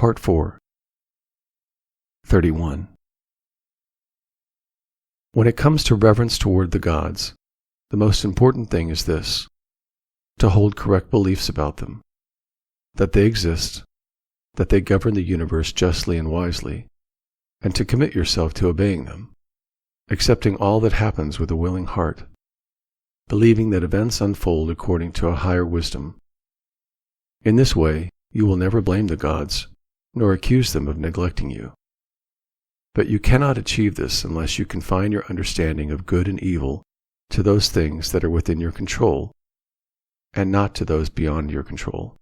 Part 4. 31. When it comes to reverence toward the gods, the most important thing is this: to hold correct beliefs about them, that they exist, that they govern the universe justly and wisely, and to commit yourself to obeying them, accepting all that happens with a willing heart, believing that events unfold according to a higher wisdom. In this way, you will never blame the gods, nor accuse them of neglecting you. But you cannot achieve this unless you confine your understanding of good and evil to those things that are within your control, and not to those beyond your control.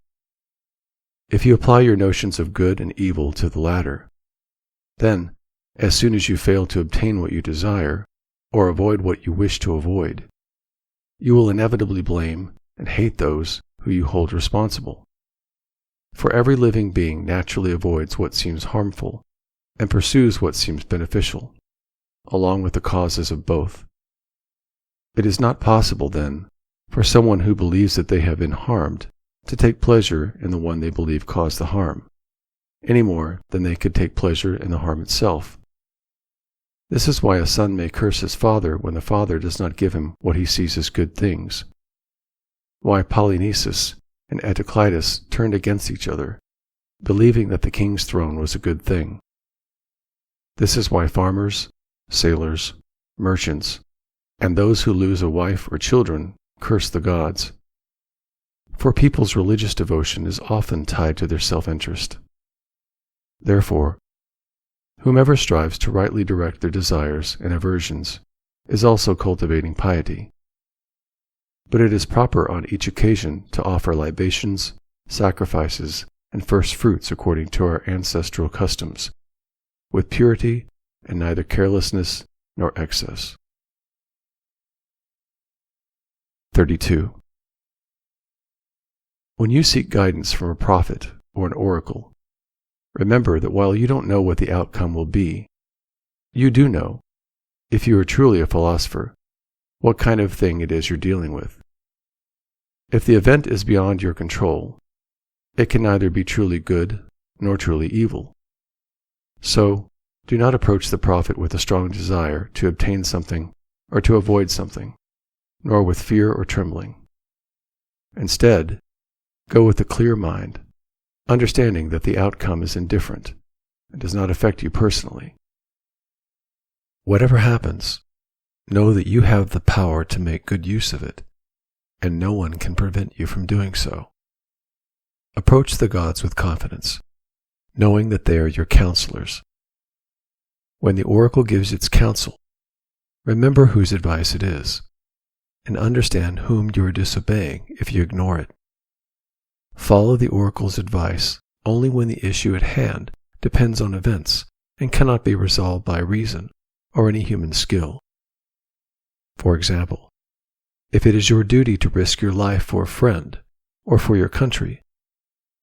If you apply your notions of good and evil to the latter, then, as soon as you fail to obtain what you desire, or avoid what you wish to avoid, you will inevitably blame and hate those who you hold responsible. For every living being naturally avoids what seems harmful and pursues what seems beneficial, along with the causes of both. It is not possible, then, for someone who believes that they have been harmed to take pleasure in the one they believe caused the harm, any more than they could take pleasure in the harm itself. This is why a son may curse his father when the father does not give him what he sees as good things, why Polynices and Epictetus turned against each other, believing that the king's throne was a good thing. This is why farmers, sailors, merchants, and those who lose a wife or children curse the gods. For people's religious devotion is often tied to their self-interest. Therefore, whomever strives to rightly direct their desires and aversions is also cultivating piety. But it is proper on each occasion to offer libations, sacrifices, and first fruits according to our ancestral customs, with purity and neither carelessness nor excess. 32. When you seek guidance from a prophet or an oracle, remember that while you don't know what the outcome will be, you do know, if you are truly a philosopher, what kind of thing it is you're dealing with. If the event is beyond your control, it can neither be truly good nor truly evil. So, do not approach the prophet with a strong desire to obtain something or to avoid something, nor with fear or trembling. Instead, go with a clear mind, understanding that the outcome is indifferent and does not affect you personally. Whatever happens, know that you have the power to make good use of it, and no one can prevent you from doing so. Approach the gods with confidence, knowing that they are your counselors. When the oracle gives its counsel, remember whose advice it is, and understand whom you are disobeying if you ignore it. Follow the oracle's advice only when the issue at hand depends on events and cannot be resolved by reason or any human skill. For example, if it is your duty to risk your life for a friend or for your country,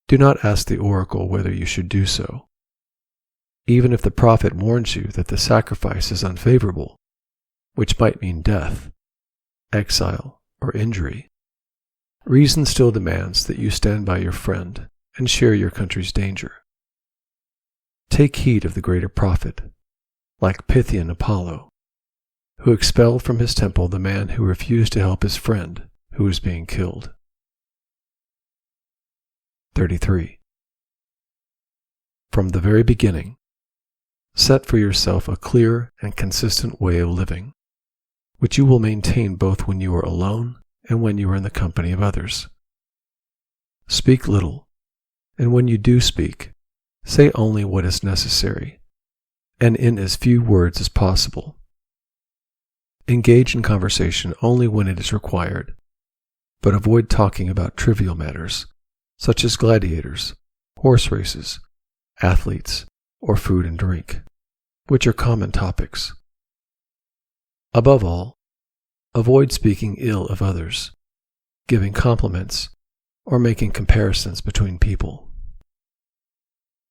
do not ask the oracle whether you should do so. Even if the prophet warns you that the sacrifice is unfavorable, which might mean death, exile, or injury, reason still demands that you stand by your friend and share your country's danger. Take heed of the greater prophet, like Pythian Apollo, who expelled from his temple the man who refused to help his friend who was being killed. 33. From the very beginning, set for yourself a clear and consistent way of living, which you will maintain both when you are alone and when you are in the company of others. Speak little, and when you do speak, say only what is necessary, and in as few words as possible. Engage in conversation only when it is required, but avoid talking about trivial matters, such as gladiators, horse races, athletes, or food and drink, which are common topics. Above all, avoid speaking ill of others, giving compliments, or making comparisons between people.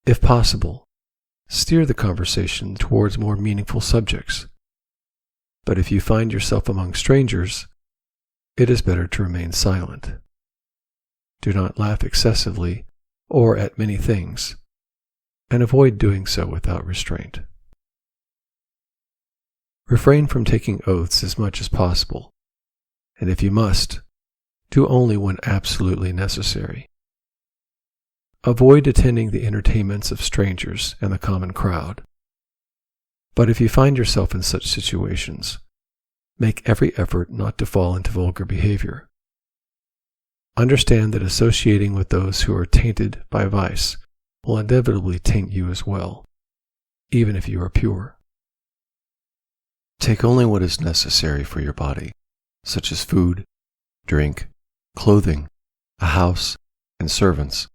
If possible, steer the conversation towards more meaningful subjects. But if you find yourself among strangers, it is better to remain silent. Do not laugh excessively or at many things, and avoid doing so without restraint. Refrain from taking oaths as much as possible, and if you must, do only when absolutely necessary. Avoid attending the entertainments of strangers and the common crowd. But if you find yourself in such situations, make every effort not to fall into vulgar behavior. Understand that associating with those who are tainted by vice will inevitably taint you as well, even if you are pure. Take only what is necessary for your body, such as food, drink, clothing, a house, and servants,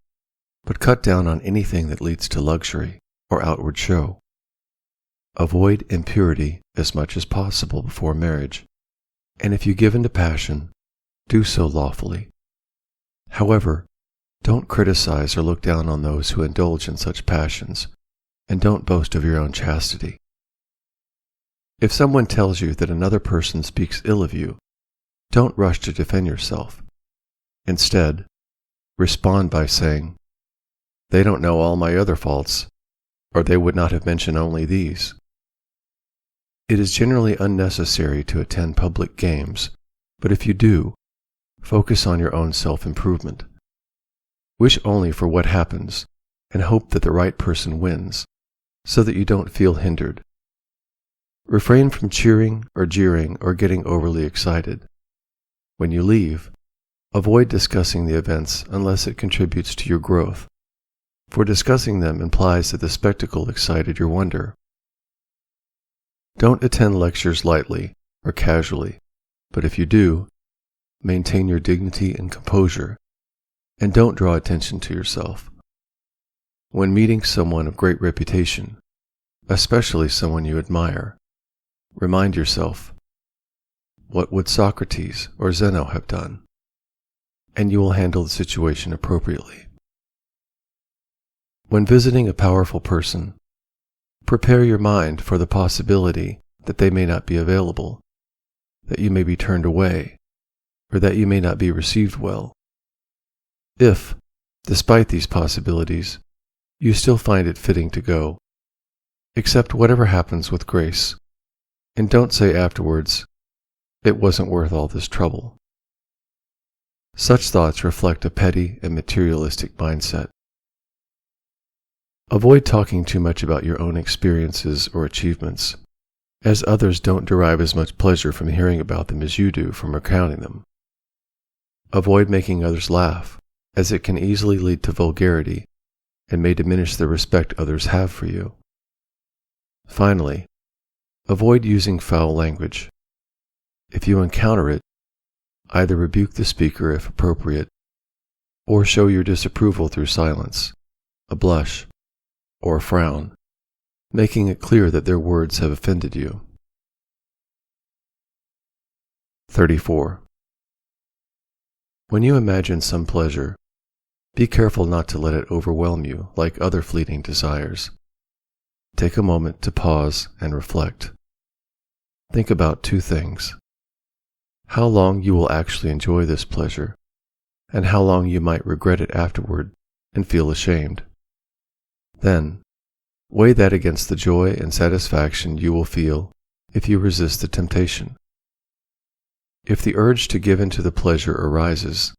but cut down on anything that leads to luxury or outward show. Avoid impurity as much as possible before marriage, and if you give in to passion, do so lawfully. However, don't criticize or look down on those who indulge in such passions, and don't boast of your own chastity. If someone tells you that another person speaks ill of you, don't rush to defend yourself. Instead, respond by saying, "They don't know all my other faults, or they would not have mentioned only these." It is generally unnecessary to attend public games, but if you do, focus on your own self-improvement. Wish only for what happens, and hope that the right person wins, so that you don't feel hindered. Refrain from cheering or jeering or getting overly excited. When you leave, avoid discussing the events unless it contributes to your growth, for discussing them implies that the spectacle excited your wonder. Don't attend lectures lightly or casually, but if you do, maintain your dignity and composure, and don't draw attention to yourself. When meeting someone of great reputation, especially someone you admire, remind yourself, "What would Socrates or Zeno have done?" and you will handle the situation appropriately. When visiting a powerful person, prepare your mind for the possibility that they may not be available, that you may be turned away, or that you may not be received well. If, despite these possibilities, you still find it fitting to go, accept whatever happens with grace, and don't say afterwards, "It wasn't worth all this trouble." Such thoughts reflect a petty and materialistic mindset. Avoid talking too much about your own experiences or achievements, as others don't derive as much pleasure from hearing about them as you do from recounting them. Avoid making others laugh, as it can easily lead to vulgarity and may diminish the respect others have for you. Finally, avoid using foul language. If you encounter it, either rebuke the speaker if appropriate, or show your disapproval through silence, a blush, or a frown, making it clear that their words have offended you. 34. When you imagine some pleasure, be careful not to let it overwhelm you like other fleeting desires. Take a moment to pause and reflect. Think about two things: how long you will actually enjoy this pleasure, and how long you might regret it afterward and feel ashamed. Then, weigh that against the joy and satisfaction you will feel if you resist the temptation. If the urge to give in to the pleasure arises,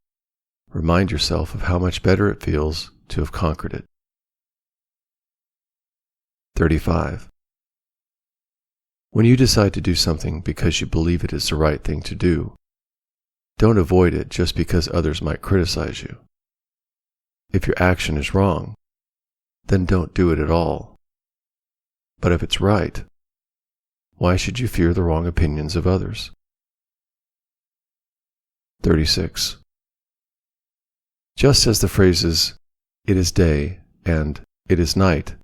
remind yourself of how much better it feels to have conquered it. 35. When you decide to do something because you believe it is the right thing to do, don't avoid it just because others might criticize you. If your action is wrong, then don't do it at all. But if it's right, why should you fear the wrong opinions of others? 36. Just as the phrases, "it is day" and "it is night"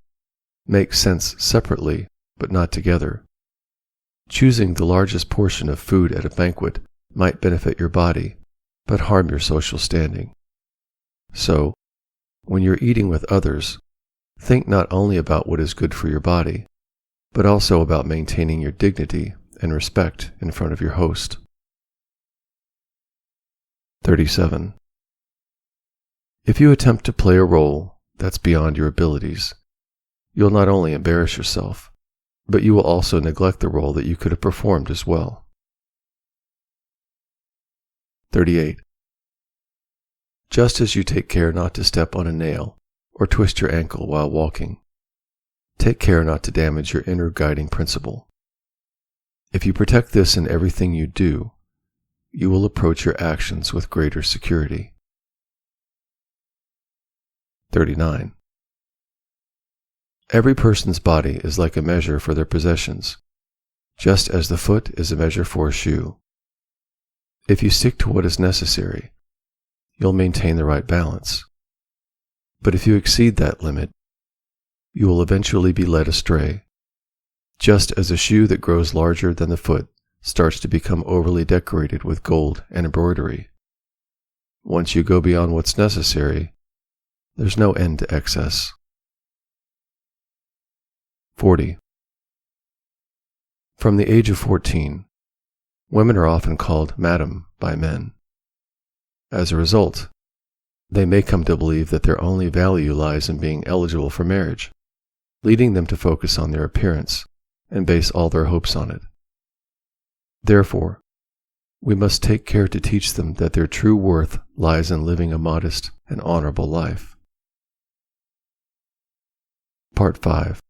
make sense separately but not together, choosing the largest portion of food at a banquet might benefit your body but harm your social standing. So, when you're eating with others, think not only about what is good for your body, but also about maintaining your dignity and respect in front of your host. 37. If you attempt to play a role that's beyond your abilities, you'll not only embarrass yourself, but you will also neglect the role that you could have performed as well. 38. Just as you take care not to step on a nail or twist your ankle while walking, take care not to damage your inner guiding principle. If you protect this in everything you do, you will approach your actions with greater security. 39. Every person's body is like a measure for their possessions, just as the foot is a measure for a shoe. If you stick to what is necessary, you'll maintain the right balance. But if you exceed that limit, you will eventually be led astray, just as a shoe that grows larger than the foot starts to become overly decorated with gold and embroidery. Once you go beyond what's necessary, there's no end to excess. 40. From the age of 14, women are often called madam by men. As a result, they may come to believe that their only value lies in being eligible for marriage, leading them to focus on their appearance and base all their hopes on it. Therefore, we must take care to teach them that their true worth lies in living a modest and honorable life. Part 5.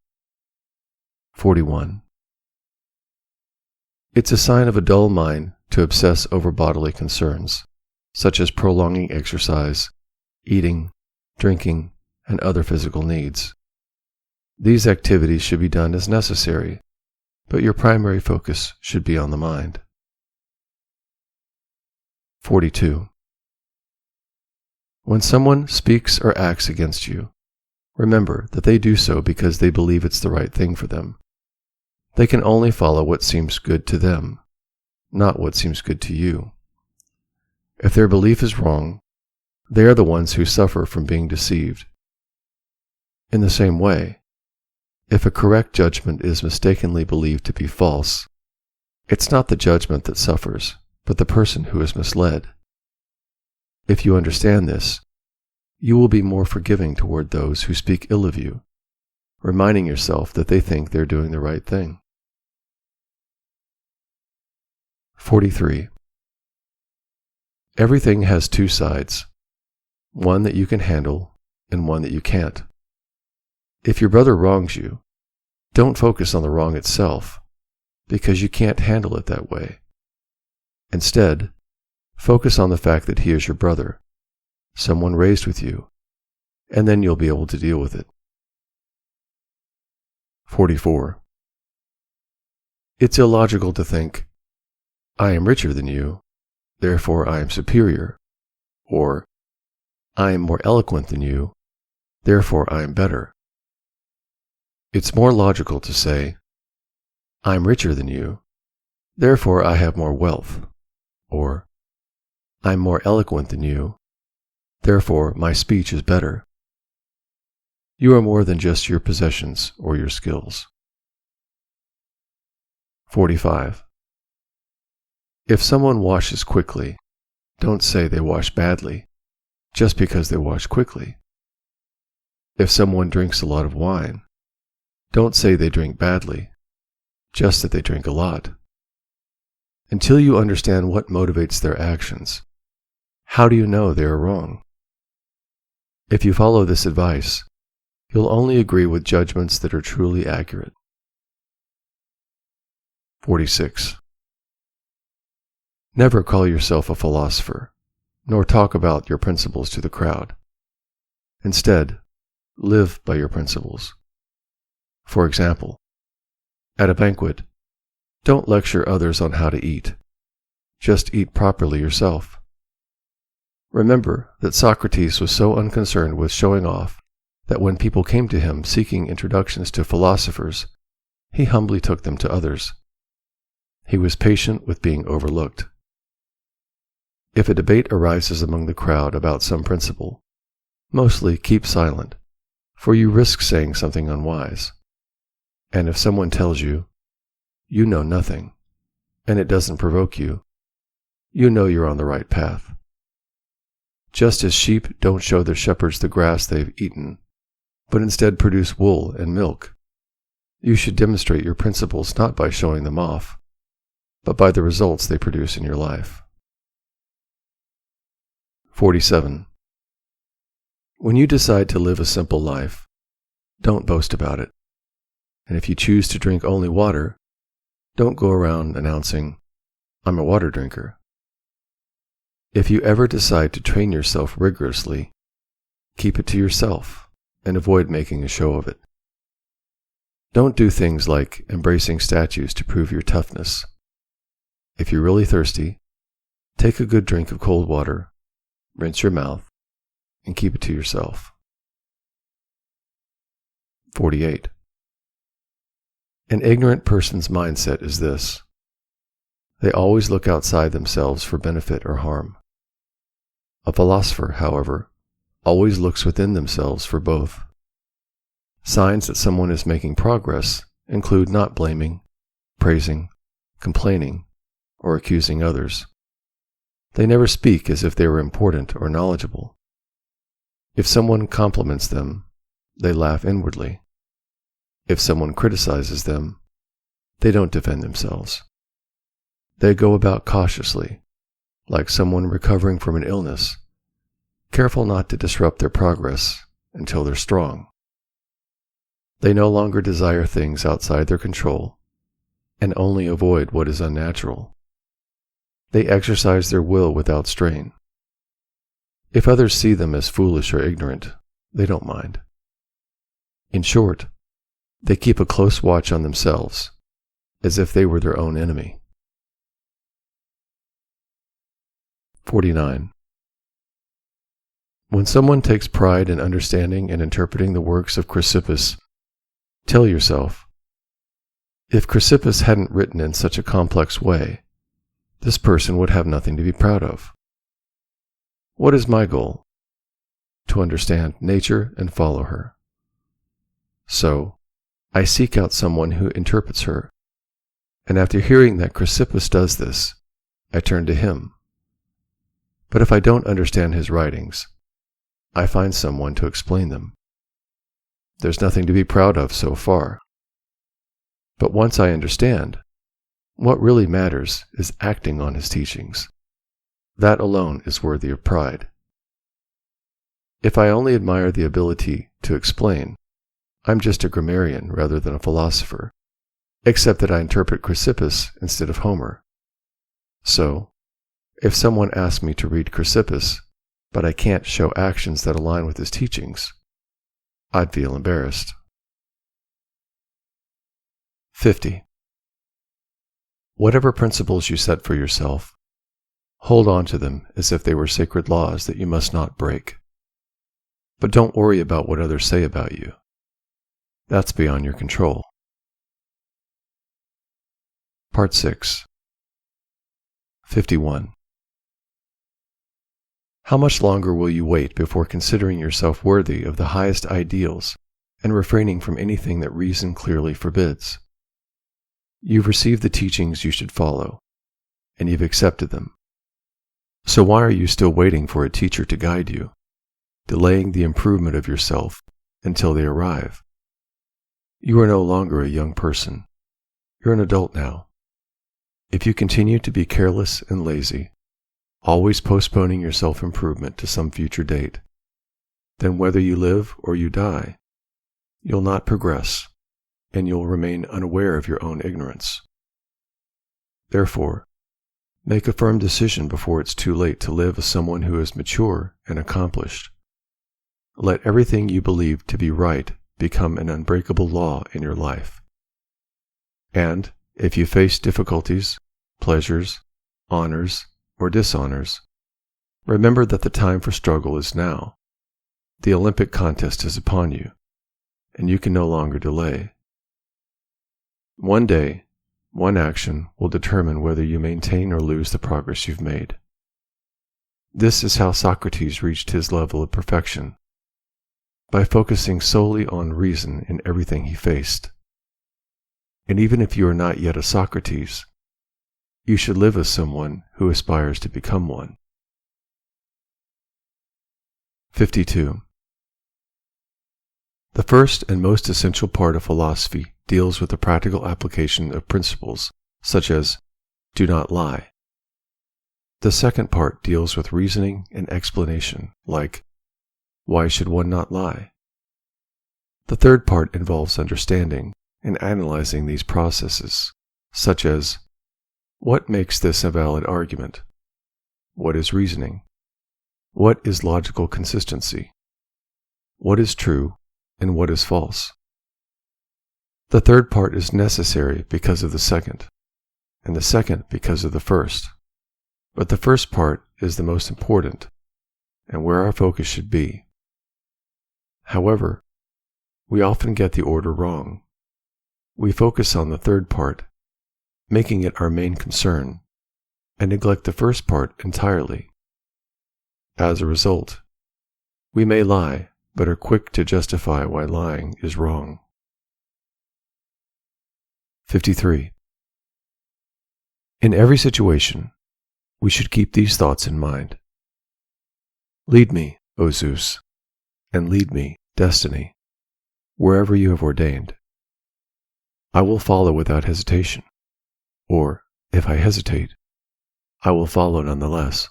41. It's a sign of a dull mind to obsess over bodily concerns, such as prolonging exercise, eating, drinking, and other physical needs. These activities should be done as necessary, but your primary focus should be on the mind. 42. When someone speaks or acts against you, remember that they do so because they believe it's the right thing for them. They can only follow what seems good to them, not what seems good to you. If their belief is wrong, they are the ones who suffer from being deceived. In the same way, if a correct judgment is mistakenly believed to be false, it's not the judgment that suffers, but the person who is misled. If you understand this, you will be more forgiving toward those who speak ill of you, reminding yourself that they think they're doing the right thing. 43. Everything has two sides, one that you can handle and one that you can't. If your brother wrongs you, don't focus on the wrong itself, because you can't handle it that way. Instead, focus on the fact that he is your brother, someone raised with you, and then you'll be able to deal with it. 44. It's illogical to think, I am richer than you, therefore I am superior, or I am more eloquent than you, therefore I am better. It's more logical to say, I am richer than you, therefore I have more wealth, or I am more eloquent than you, therefore my speech is better. You are more than just your possessions or your skills. 45. If someone washes quickly, don't say they wash badly, just because they wash quickly. If someone drinks a lot of wine, don't say they drink badly, just that they drink a lot. Until you understand what motivates their actions, how do you know they are wrong? If you follow this advice, you'll only agree with judgments that are truly accurate. 46. Never call yourself a philosopher, nor talk about your principles to the crowd. Instead, live by your principles. For example, at a banquet, don't lecture others on how to eat. Just eat properly yourself. Remember that Socrates was so unconcerned with showing off that when people came to him seeking introductions to philosophers, he humbly took them to others. He was patient with being overlooked. If a debate arises among the crowd about some principle, mostly keep silent, for you risk saying something unwise. And if someone tells you, you know nothing, and it doesn't provoke you, you know you're on the right path. Just as sheep don't show their shepherds the grass they've eaten, but instead produce wool and milk. You should demonstrate your principles not by showing them off, but by the results they produce in your life. 47. When you decide to live a simple life, don't boast about it. And if you choose to drink only water, don't go around announcing, "I'm a water drinker." If you ever decide to train yourself rigorously, keep it to yourself and avoid making a show of it. Don't do things like embracing statues to prove your toughness. If you're really thirsty, take a good drink of cold water, rinse your mouth, and keep it to yourself. 48. An ignorant person's mindset is this: they always look outside themselves for benefit or harm. A philosopher, however, always looks within themselves for both. Signs that someone is making progress include not blaming, praising, complaining, or accusing others. They never speak as if they were important or knowledgeable. If someone compliments them, they laugh inwardly. If someone criticizes them, they don't defend themselves. They go about cautiously, like someone recovering from an illness, careful not to disrupt their progress until they're strong. They no longer desire things outside their control and only avoid what is unnatural. They exercise their will without strain. If others see them as foolish or ignorant, they don't mind. In short, they keep a close watch on themselves, as if they were their own enemy. 49. When someone takes pride in understanding and interpreting the works of Chrysippus, tell yourself, if Chrysippus hadn't written in such a complex way, this person would have nothing to be proud of. What is my goal? To understand nature and follow her. So, I seek out someone who interprets her, and after hearing that Chrysippus does this, I turn to him. But if I don't understand his writings, I find someone to explain them. There's nothing to be proud of so far. But once I understand, what really matters is acting on his teachings. That alone is worthy of pride. If I only admire the ability to explain, I'm just a grammarian rather than a philosopher, except that I interpret Chrysippus instead of Homer. So, if someone asks me to read Chrysippus, but I can't show actions that align with his teachings, I'd feel embarrassed. 50. Whatever principles you set for yourself, hold on to them as if they were sacred laws that you must not break. But don't worry about what others say about you. That's beyond your control. Part 6. 51. How much longer will you wait before considering yourself worthy of the highest ideals and refraining from anything that reason clearly forbids? You've received the teachings you should follow, and you've accepted them. So why are you still waiting for a teacher to guide you, delaying the improvement of yourself until they arrive? You are no longer a young person. You're an adult now. If you continue to be careless and lazy, always postponing your self-improvement to some future date, then whether you live or you die, you'll not progress, and you'll remain unaware of your own ignorance. Therefore, make a firm decision before it's too late to live as someone who is mature and accomplished. Let everything you believe to be right become an unbreakable law in your life. And if you face difficulties, pleasures, honors, or dishonors, remember that the time for struggle is now. The Olympic contest is upon you, and you can no longer delay. One day, one action will determine whether you maintain or lose the progress you've made. This is how Socrates reached his level of perfection, by focusing solely on reason in everything he faced. And even if you are not yet a Socrates, you should live as someone who aspires to become one. 52. The first and most essential part of philosophy deals with the practical application of principles such as do not lie. The second part deals with reasoning and explanation, like why should one not lie? The third part involves understanding and analyzing these processes, such as what makes this a valid argument? What is reasoning? What is logical consistency? What is true and what is false? The third part is necessary because of the second, and the second because of the first. But the first part is the most important, and where our focus should be. However, we often get the order wrong. We focus on the third part, making it our main concern, and neglect the first part entirely. As a result, we may lie, but are quick to justify why lying is wrong. 53. In every situation, we should keep these thoughts in mind. Lead me, O Zeus, and lead me, Destiny, wherever you have ordained. I will follow without hesitation, or, if I hesitate, I will follow nonetheless.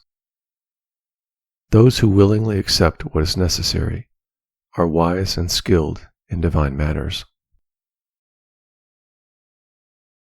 Those who willingly accept what is necessary are wise and skilled in divine matters.